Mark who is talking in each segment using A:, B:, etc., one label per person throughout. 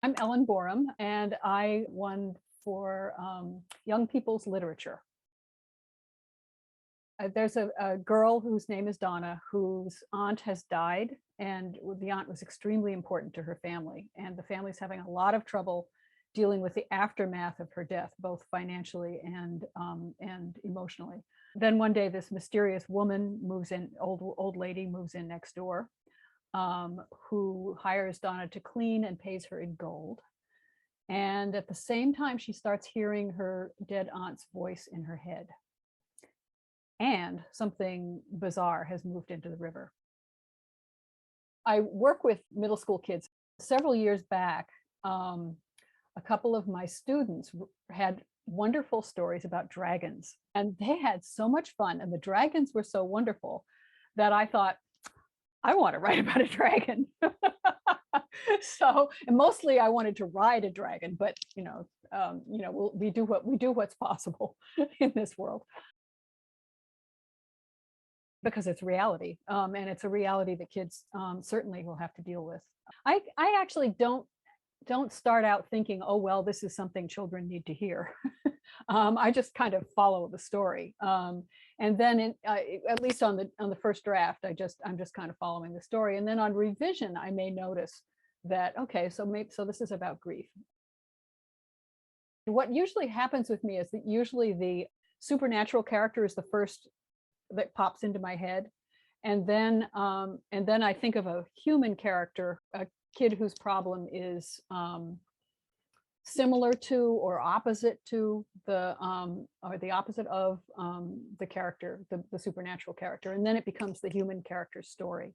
A: I'm Ellen Booraem, and I won for young people's literature. There's a girl whose name is Donna, whose aunt has died, and the aunt was extremely important to her family. And the family's having a lot of trouble dealing with the aftermath of her death, both financially and emotionally. Then one day, this mysterious woman moves in, old lady moves in next door, who hires Donna to clean and pays her in gold. And at the same time, she starts hearing her dead aunt's voice in her head. And something bizarre has moved into the river. I work with middle school kids. Several years back, a couple of my students had wonderful stories about dragons, and they had so much fun. And the dragons were so wonderful that I thought, I want to write about a dragon. So, and mostly I wanted to ride a dragon, but we do what's possible in this world, because it's reality, and it's a reality that kids certainly will have to deal with. I actually don't start out thinking, oh well, this is something children need to hear. I just kind of follow the story, and then at least on the first draft, I'm just kind of following the story, and then on revision, I may notice that, okay, so this is about grief. What usually happens with me is that usually the supernatural character is the first that pops into my head, and then I think of a human character, a kid whose problem is similar to or opposite to the opposite of the character, the supernatural character, and then it becomes the human character's story.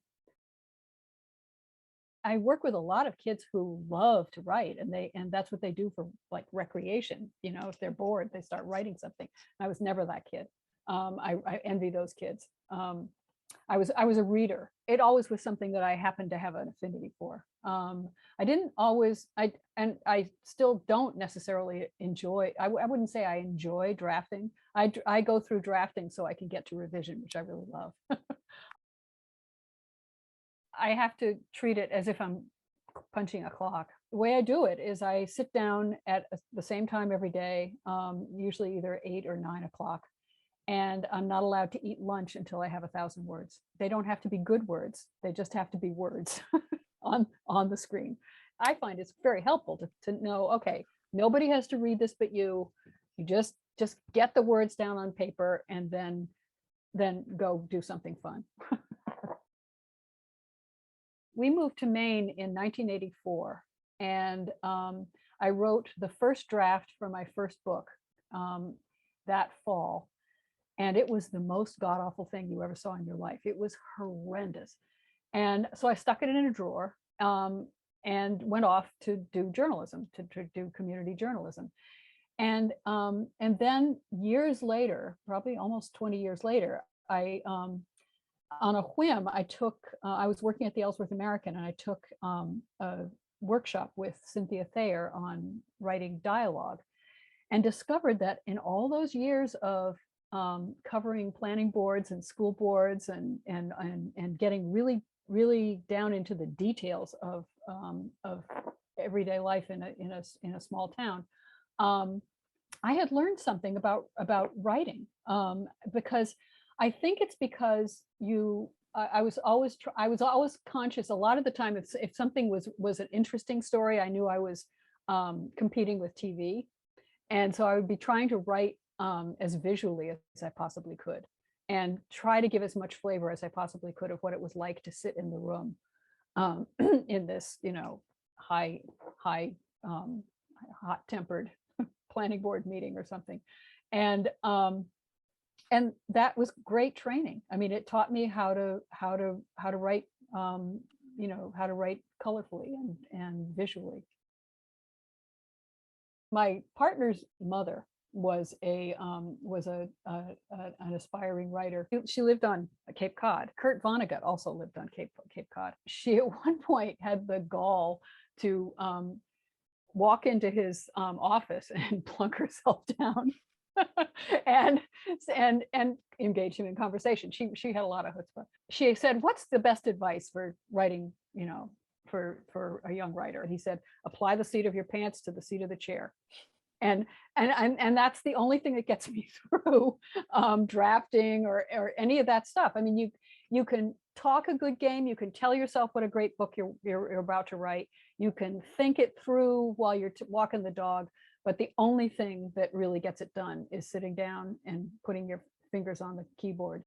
A: I work with a lot of kids who love to write, and that's what they do for like recreation. If they're bored, they start writing something. I was never that kid. I envy those kids. I was a reader. It always was something that I happened to have an affinity for. I didn't always, I still don't necessarily enjoy, I wouldn't say I enjoy drafting. I go through drafting so I can get to revision, which I really love. I have to treat it as if I'm punching a clock. The way I do it is I sit down at the same time every day, usually either 8 or 9 o'clock, and I'm not allowed to eat lunch until I have 1,000 words. They don't have to be good words. They just have to be words on the screen. I find it's very helpful to know, okay, nobody has to read this but you. You just get the words down on paper and then go do something fun. We moved to Maine in 1984, and I wrote the first draft for my first book that fall. And it was the most god-awful thing you ever saw in your life. It was horrendous. And so I stuck it in a drawer and went off to do journalism, to do community journalism. And then years later, probably almost 20 years later, on a whim, I was working at the Ellsworth American, and I took a workshop with Cynthia Thayer on writing dialogue, and discovered that in all those years of covering planning boards and school boards and getting really down into the details of everyday life in a small town, I had learned something about writing, because I think it's because I was always conscious a lot of the time, if something was an interesting story, I knew I was competing with TV, and so I would be trying to write as visually as I possibly could, and try to give as much flavor as I possibly could of what it was like to sit in the room in this, hot-tempered planning board meeting or something, and that was great training. I mean, it taught me how to write, how to write colorfully and visually. My partner's mother was an aspiring writer. She lived on Cape Cod. Kurt Vonnegut also lived on Cape Cod. She at one point had the gall to walk into his office and plunk herself down and engage him in conversation. She had a lot of chutzpah. She said, "What's the best advice for writing, for a young writer. He said, apply the seat of your pants to the seat of the chair. And that's the only thing that gets me through drafting or any of that stuff. I mean, you can talk a good game, you can tell yourself what a great book you're about to write, you can think it through while you're walking the dog, but the only thing that really gets it done is sitting down and putting your fingers on the keyboard.